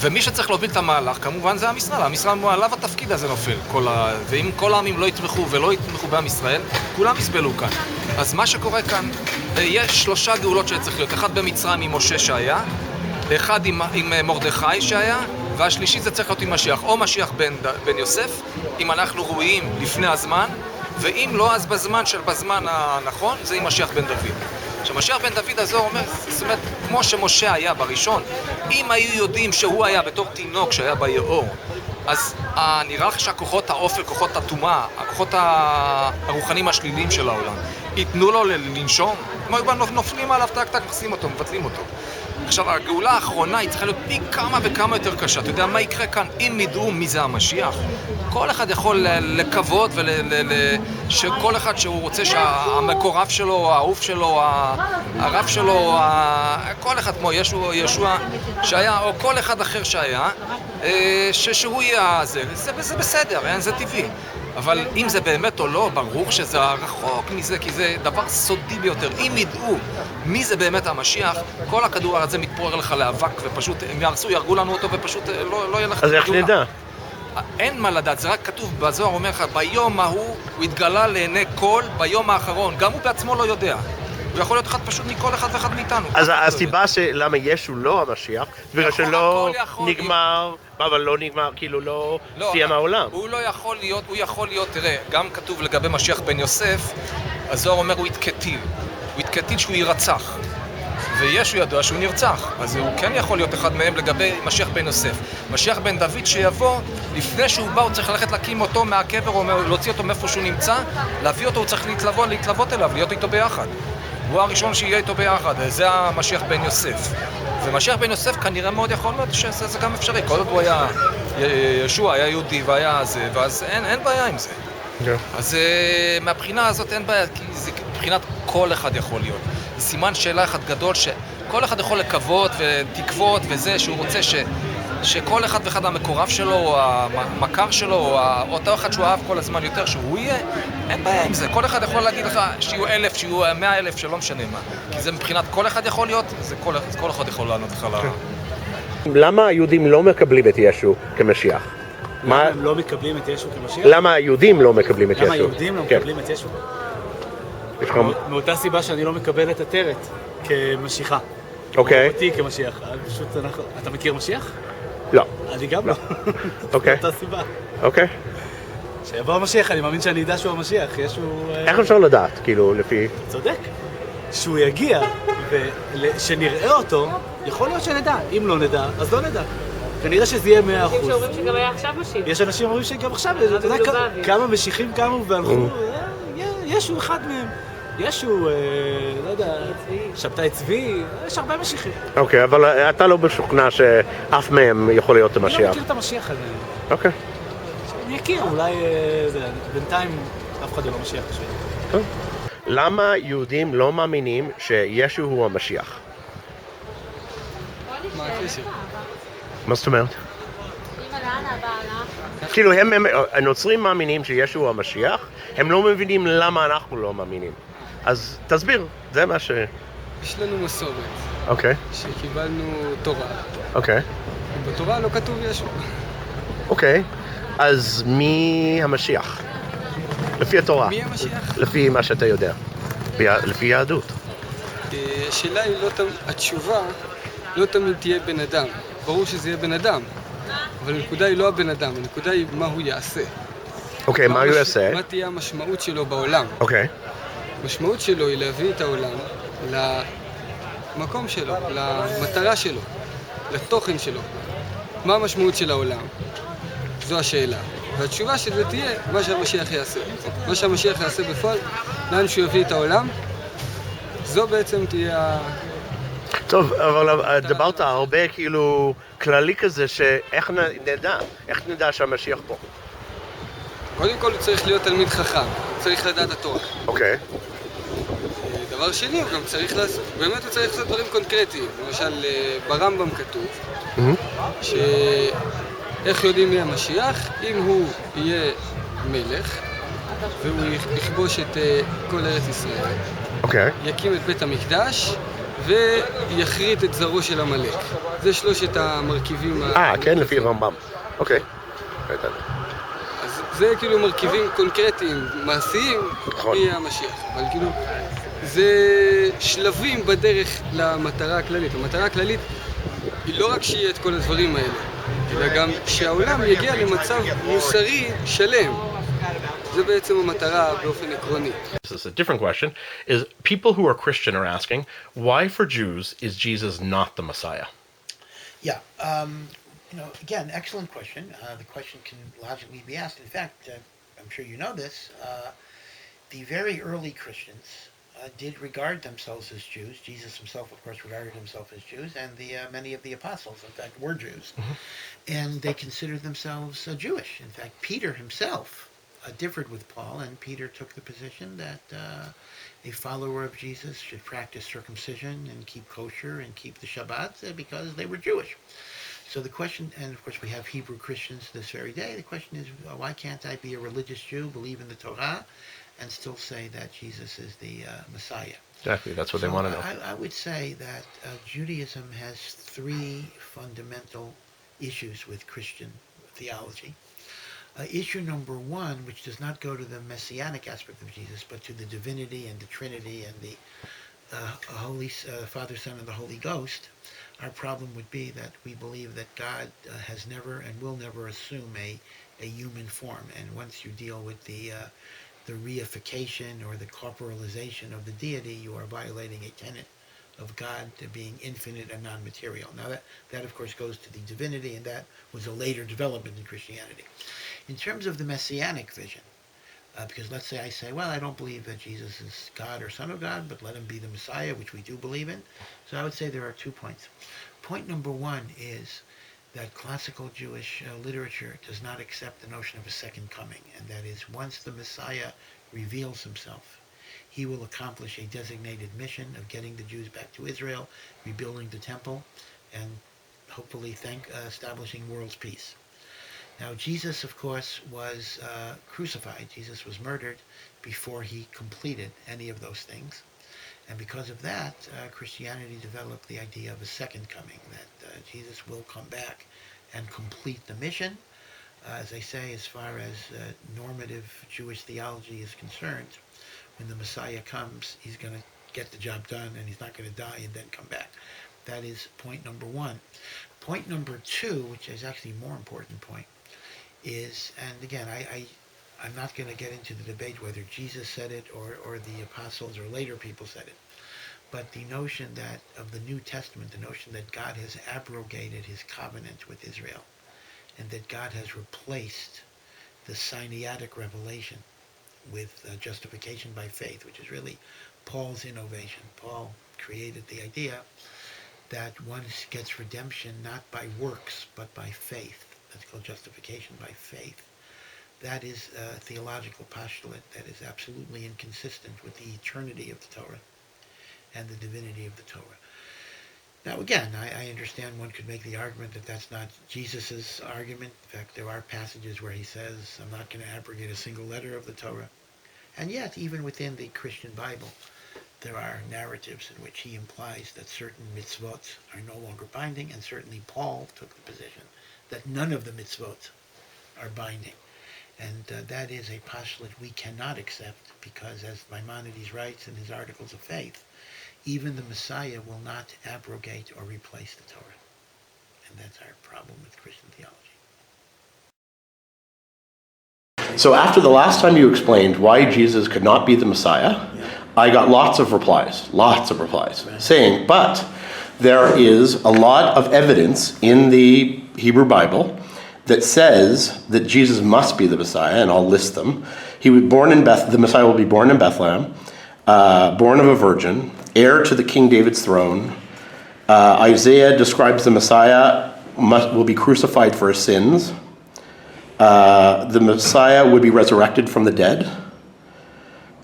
ומי שצריך להוביל את המהלך, כמובן זה עם ישראל. עם ישראל, עליו התפקיד הזה נופל. ואם כל העמים לא יתמכו ולא יתמכו בעם ישראל, כולם יסבלו כאן. אז מה שקורה כאן, יש 3 גאולות שצריך להיות. אחד במצרים עם משה שהיה, אחד עם מרדכי שהיה, והשלישי זה צריך להיות עם משיח. או משיח בן יוסף, אם אנחנו ראויים לפני הזמן, ואם לא, אז בזמן הנכון, זה עם משיח בן דוד. שמשיח בן דוד הזו אומר, זאת אומרת, כמו שמשה היה בראשון, אם היו יודעים שהוא היה בתור תינוק שהיה ביאור, אז נראה לך שהכוחות האופל, כוחות הטומאה, הכוחות הרוחניים השליליים של העולם, ייתנו לו לנשום? הם היו נופלים עליו, טק, מחסים אותו, מבטלים אותו. עכשיו, הגאולה האחרונה היא צריכה להיות פי כמה וכמה יותר קשה. אתה יודע מה יקרה כאן? אם ידעו מי זה המשיח, כל אחד יכול לקוות שכל אחד שהוא רוצה שהמקורב שלו, האהוב שלו, הרב שלו, כל אחד כמו ישוע שהיה, או כל אחד אחר שהיה, שהוא יהיה זה בסדר, זה טבעי. אבל אם זה באמת או לא, ברור שזה רחוק מזה, כי זה דבר סודי ביותר. אם ידעו מי זה באמת המשיח, כל הכדור הזה מתפורר לך לאבק, ופשוט הם יהרגו לנו אותו, ופשוט לא יהיה לך... אז איך נדע? אין מה לדעת, זה רק כתוב בזוהר, אומר לך, ביום ההוא הוא התגלה לעיני כל, ביום האחרון. גם הוא בעצמו לא יודע. הוא יכול להיות אחד פשוט מכל אחד ואחד מאיתנו. אז הסיבה למה ישו לא המשיח, בגלל שלא נגמר, אבל לא נגמר, כאילו לא סיים העולם. הוא יכול להיות, תראה, גם כתוב לגבי משיח בן יוסף, הזוהר אומר הוא התקטיל שהוא ירצח. וישו ידוע שהוא נרצח, אז הוא כן יכול להיות אחד מהם לגבי משיח בן יוסף. משיח בן דוד שיבוא, לפני שהוא בא הוא צריך ללכת להקים אותו מהקבר, או להוציא אותו מאיפה שהוא נמצא, להביא אותו, הוא צריך להתלוות אליו, להיות איתו ביחד. הוא הראשון שיהיה איתו ביחד, זה המשיח בן יוסף. ומשיח בן יוסף כנראה מאוד יכול להיות שזה גם אפשרי, כל עוד הוא היה, ישוע היה יהודי והיה זה, ואז אין בעיה עם זה. אז מהבחינה הזאת אין בעיה, כי זה מבחינת כל אחד יכול להיות. סימן שאלה אחד גדול שכל אחד יכול לקוות ותקוות וזה שהוא רוצה שכל אחד ואחד המקורב שלו או המכר שלו או אותו אחד שהוא אהב כל הזמן יותר שהוא יהיה, אין בעיה עם זה. כל אחד יכול להגיד לך שיהיו 1,000, שיהיו 100,000, שלא משנה מה. כי זה מבחינת כל אחד יכול להיות, כל אחד יכול לענות לך למה היהודים לא מקבלים את ישו כמשיח? למה הם לא מקבלים את ישו כמשיח? למה היהודים לא מקבלים את ישו? למה היהודים לא מקבלים את ישו? מאותה סיבה שאני לא מקבל את עטרת כמשיחה. אוקיי. אותי כמשיח. פשוט אתה מכיר משיח? לא. אני גם לא. אוקיי. מאותה סיבה. אוקיי. שיבוא המשיח, אני מאמין שאני אדע שהוא המשיח. איך אפשר לדעת, כאילו, לפי... צודק. שהוא יגיע ושנראה אותו, יכול להיות שנדע. אם לא נדע, אז לא נדע. כנראה שזה יהיה 100%. אנשים שאומרים שגם היה עכשיו משיח. יש אנשים שאומרים שגם עכשיו, אתה יודע כמה משיחים קמו והלכו, ישו אחד מהם. ישו, לא יודע, שבתאי צבי, יש הרבה משיחים. אוקיי, אבל אתה לא משוכנע שאף מהם יכול להיות המשיח. אני לא מכיר את המשיח הזה. אוקיי. אני אכיר, אולי בינתיים אף אחד לא משיח חשוב. למה יהודים לא מאמינים שישו הוא המשיח? מה הקשר? מה זאת אומרת? כאילו הנוצרים מאמינים שישו הוא המשיח, הם לא מבינים למה אנחנו לא מאמינים. אז תסביר, זה מה ש... יש לנו מסורת. אוקיי. שקיבלנו תורה. אוקיי. ובתורה לא כתוב ישו. אוקיי, אז מי המשיח? לפי התורה. מי המשיח? לפי מה שאתה יודע. לפי יהדות. השאלה היא התשובה לא תמיד תהיה בן אדם. ברור שזה יהיה בן אדם. אבל הנקודה היא לא הבן אדם, הנקודה היא מה הוא יעשה. אוקיי, מה הוא יעשה? מה תהיה המשמעות שלו בעולם. אוקיי. המשמעות שלו היא להביא את העולם למקום שלו, למטרה שלו, לתוכן שלו. מה המשמעות של העולם? זו השאלה. והתשובה שזה תהיה מה שהמשיח יעשה. מה שהמשיח יעשה בפועל, לאן שהוא יביא את העולם, זו בעצם תהיה טוב, אבל דיברת הרבה כאילו כללי כזה שאיך נדע? איך נדע שהמשיח פה? קודם כל הוא צריך להיות תלמיד חכם, צריך לדעת התורה. אוקיי. דבר שני, הוא גם צריך לעשות, באמת הוא צריך לעשות דברים קונקרטיים. למשל, ברמב"ם כתוב, שאיך יודעים מי המשיח? אם הוא יהיה מלך, והוא יכבוש את כל ארץ ישראל. אוקיי. יקים את בית המקדש, ויחריט את זרעו של עמלק. זה שלושת המרכיבים. כן, לפי רמב"ם. אוקיי. אז זה כאילו מרכיבים קונקרטיים, מעשיים, מי המשיח. אבל כאילו, זה שלבים בדרך למטרה הכללית. המטרה הכללית היא לא רק שיהיה את כל הדברים האלה, אלא גם שהעולם יגיע למצב מוסרי שלם. זה בעצם המטרה באופן עקרוני. This is a different question, is people who are Christian are asking, why for Jews is Jesus not the Messiah? Yeah, again, excellent question. The question can logically be asked. In fact, I'm sure you know this, the very early Christians did regard themselves as Jews. Jesus himself, of course, regarded himself as Jews, and many of the apostles, in fact, were Jews. And they considered themselves Jewish. In fact, Peter himself differed with Paul, and Peter took the position that a follower of Jesus should practice circumcision and keep kosher and keep the Shabbat because they were Jewish. So the question, and of course we have Hebrew Christians this very day, the question is, why can't I be a religious Jew, believe in the Torah, and still say that Jesus is the Messiah? Exactly, that's what they want to know. I would say that Judaism has three fundamental issues with Christian theology. Issue number one, which does not go to the messianic aspect of Jesus, but to the divinity and the Trinity and the Holy Father, Son, and the Holy Ghost, our problem would be that we believe that God has never and will never assume a human form. And once you deal with the reification or the corporalization of the deity, you are violating a tenet of God to being infinite and non-material. Now that of course goes to the divinity, and that was a later development in Christianity. In terms of the messianic vision, because let's say I say, well, I don't believe that Jesus is God or Son of God, but let him be the Messiah, which we do believe in. So I would say there are 2 points. Point number one is that classical Jewish literature does not accept the notion of a second coming, and that is once the Messiah reveals himself, he will accomplish a designated mission of getting the Jews back to Israel, rebuilding the temple, and hopefully establishing world's peace. Now, Jesus, of course, was crucified. Jesus was murdered before he completed any of those things. And because of that, Christianity developed the idea of a second coming, that Jesus will come back and complete the mission. As I say, as far as normative Jewish theology is concerned, when the Messiah comes, he's going to get the job done and he's not going to die and then come back. That is point number one. Point number two, which is actually a more important point, is, and again, I'm not going to get into the debate whether Jesus said it or the apostles or later people said it, but the notion that of the New Testament, the notion that God has abrogated his covenant with Israel, and that God has replaced the Sinaitic revelation with justification by faith, which is really Paul's innovation. Paul created the idea that one gets redemption not by works, but by faith. That's called justification by faith. That is a theological postulate that is absolutely inconsistent with the eternity of the Torah and the divinity of the Torah. Now, again, I understand one could make the argument that that's not Jesus' argument. In fact, there are passages where he says, I'm not going to abrogate a single letter of the Torah. And yet, even within the Christian Bible, there are narratives in which he implies that certain mitzvot are no longer binding, and certainly Paul took the position that none of the mitzvot are binding. And that is a postulate we cannot accept because, as Maimonides writes in his Articles of Faith, even the Messiah will not abrogate or replace the Torah. And that's our problem with Christian theology. So after the last time you explained why Jesus could not be the Messiah, I got lots of replies, saying, but there is a lot of evidence in the Hebrew Bible that says that Jesus must be the Messiah, and I'll list them. He was born in the Messiah will be born in Bethlehem, born of a virgin, heir to the King David's throne. Isaiah describes the Messiah will be crucified for his sins. The Messiah would be resurrected from the dead,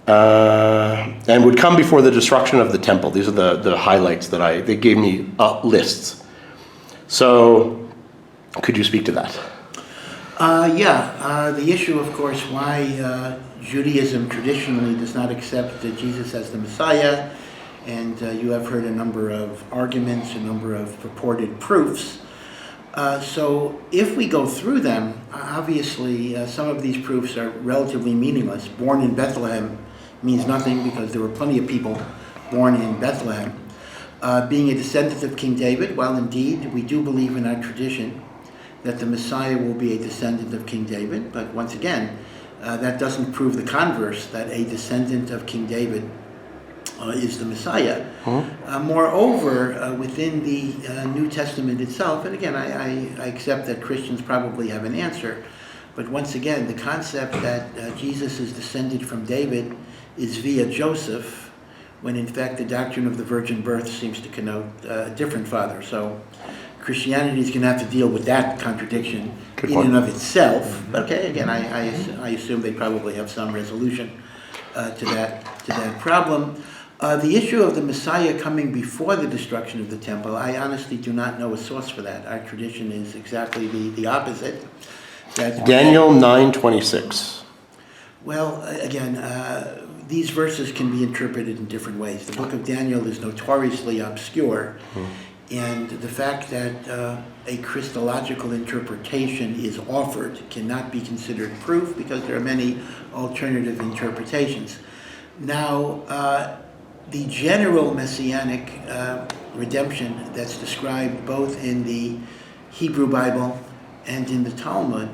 and would come before the destruction of the temple. These are the highlights that they gave me lists. So, could you speak to that? The issue, of course, why Judaism traditionally does not accept Jesus as the Messiah, and you have heard a number of arguments, a number of purported proofs. So if we go through them, obviously some of these proofs are relatively meaningless. Born in Bethlehem means nothing because there were plenty of people born in Bethlehem. Being a descendant of King David, well, indeed, we do believe in our tradition that the Messiah will be a descendant of King David, but once again, that doesn't prove the converse, that a descendant of King David is the Messiah. Moreover, within the New Testament itself, and again, I accept that Christians probably have an answer, but once again, the concept that Jesus is descended from David is via Joseph, when in fact the doctrine of the virgin birth seems to connote a different father. So Christianity is going to have to deal with that contradiction and of itself. But okay, again, I assume they probably have some resolution to that problem. The issue of the Messiah coming before the destruction of the temple, I honestly do not know a source for that. Our tradition is exactly the opposite. Daniel 9:26. Well, again, these verses can be interpreted in different ways. The book of Daniel is notoriously obscure, and the fact that a Christological interpretation is offered cannot be considered proof because there are many alternative interpretations. Now, the general messianic redemption that's described both in the Hebrew Bible and in the Talmud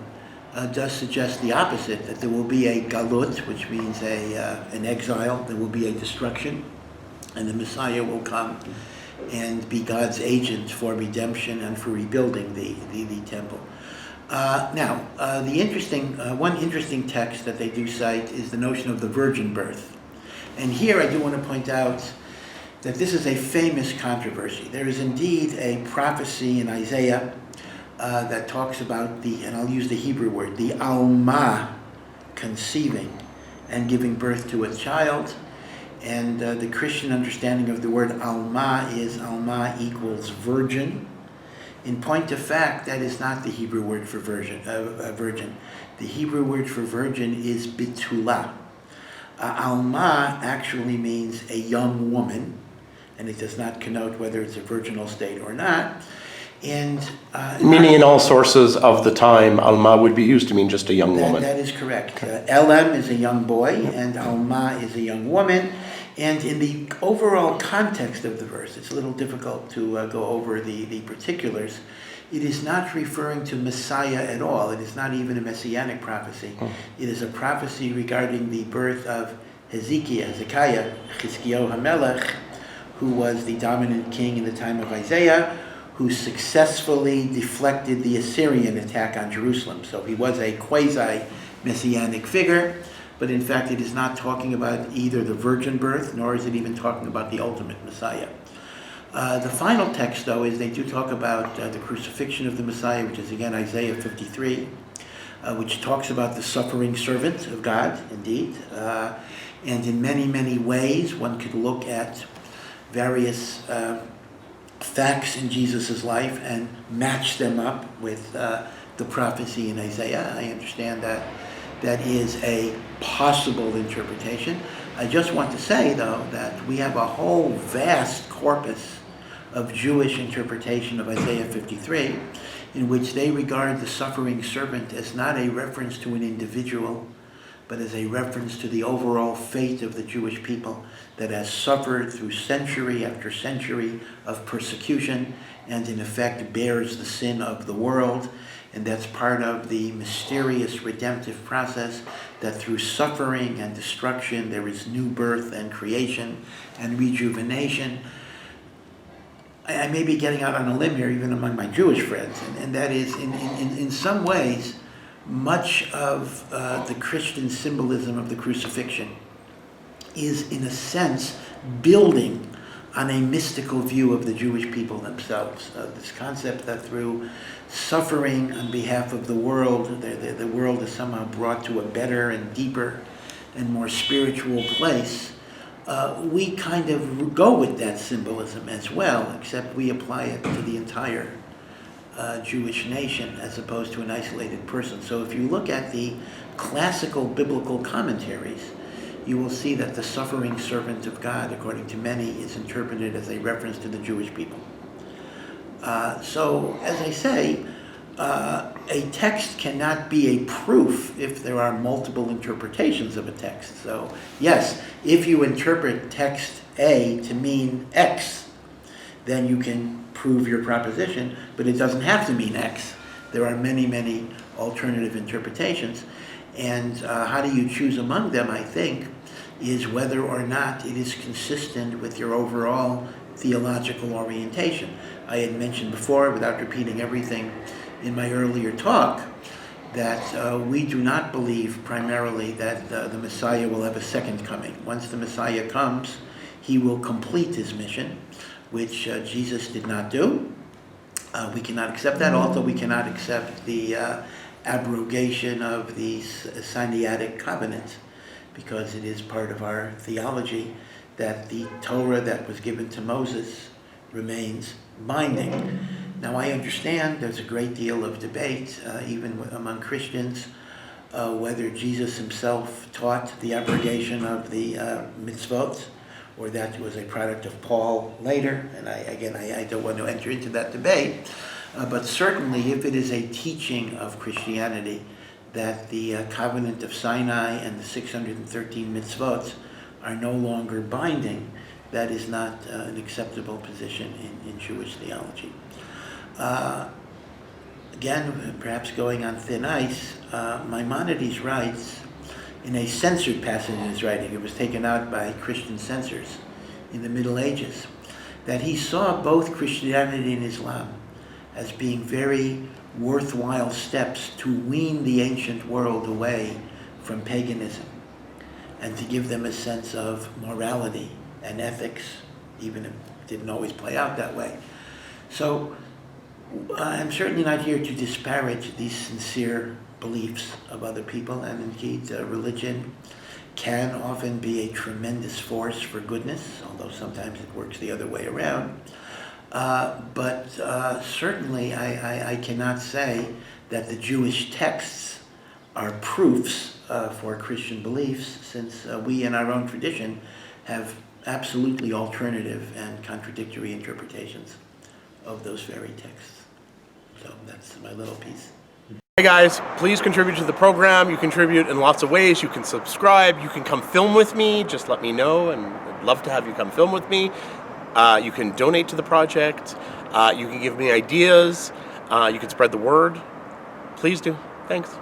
does suggest the opposite, that there will be a galut, which means an exile, there will be a destruction, and the Messiah will come and be God's agent for redemption and for rebuilding the temple. Now, one interesting text that they do cite is the notion of the virgin birth. And here I do want to point out that this is a famous controversy. There is indeed a prophecy in Isaiah that talks about and I'll use the Hebrew word, the Alma conceiving and giving birth to a child. And the Christian understanding of the word alma is alma equals virgin. In point of fact, that is not the Hebrew word for virgin. The Hebrew word for virgin is bitula. Alma actually means a young woman, and it does not connote whether it's a virginal state or not. And meaning in all sources of the time, alma would be used to mean just a young woman. That is correct. Elam is a young boy, and alma is a young woman. And in the overall context of the verse, it's a little difficult to go over the particulars. It is not referring to Messiah at all. It is not even a messianic prophecy. It is a prophecy regarding the birth of Hezekiah, Chizkiyahu HaMelech, who was the dominant king in the time of Isaiah, who successfully deflected the Assyrian attack on Jerusalem. So he was a quasi-messianic figure, but in fact it is not talking about either the virgin birth, nor is it even talking about the ultimate Messiah. The final text, though, is they do talk about the crucifixion of the Messiah, which is again Isaiah 53, which talks about the suffering servant of God, indeed. And in many, many ways, one could look at various facts in Jesus' life and match them up with the prophecy in Isaiah. I understand that that is a possible interpretation. I just want to say, though, that we have a whole vast corpus of Jewish interpretation of Isaiah 53, in which they regard the suffering servant as not a reference to an individual, but as a reference to the overall fate of the Jewish people that has suffered through century after century of persecution and in effect bears the sin of the world. And that's part of the mysterious redemptive process, that through suffering and destruction there is new birth and creation and rejuvenation. I may be getting out on a limb here, even among my Jewish friends, and that is, in some ways, much of the Christian symbolism of the crucifixion is, in a sense, building on a mystical view of the Jewish people themselves. This concept that through suffering on behalf of the world, the world is somehow brought to a better and deeper and more spiritual place. We kind of go with that symbolism as well, except we apply it to the entire Jewish nation as opposed to an isolated person. So if you look at the classical biblical commentaries, you will see that the suffering servant of God, according to many, is interpreted as a reference to the Jewish people. So, as I say, a text cannot be a proof if there are multiple interpretations of a text. So, yes, if you interpret text A to mean X, then you can prove your proposition, but it doesn't have to mean X. There are many, many alternative interpretations. And how do you choose among them, I think, is whether or not it is consistent with your overall theological orientation. I had mentioned before, without repeating everything in my earlier talk, that we do not believe primarily that the Messiah will have a second coming. Once the Messiah comes, he will complete his mission, which Jesus did not do. We cannot accept that, although we cannot accept the abrogation of the Sinaitic covenant, because it is part of our theology that the Torah that was given to Moses remains binding. Now, I understand there's a great deal of debate, even among Christians, whether Jesus himself taught the abrogation of the mitzvot, or that was a product of Paul later. And I don't want to enter into that debate. But certainly, if it is a teaching of Christianity that the covenant of Sinai and the 613 mitzvot are no longer binding, that is not an acceptable position in Jewish theology. Again, perhaps going on thin ice, Maimonides writes in a censored passage in his writing, it was taken out by Christian censors in the Middle Ages, that he saw both Christianity and Islam as being very worthwhile steps to wean the ancient world away from paganism and to give them a sense of morality and ethics, even if it didn't always play out that way. So I'm certainly not here to disparage these sincere beliefs of other people, and indeed religion can often be a tremendous force for goodness, although sometimes it works the other way around. But certainly I cannot say that the Jewish texts are proofs for Christian beliefs, since we in our own tradition have absolutely alternative and contradictory interpretations of those very texts. So that's my little piece. Hey guys, please contribute to the program. You contribute in lots of ways. You can subscribe, you can come film with me, just let me know, and I'd love to have you come film with me. You can donate to the project, you can give me ideas, you can spread the word. Please do. Thanks.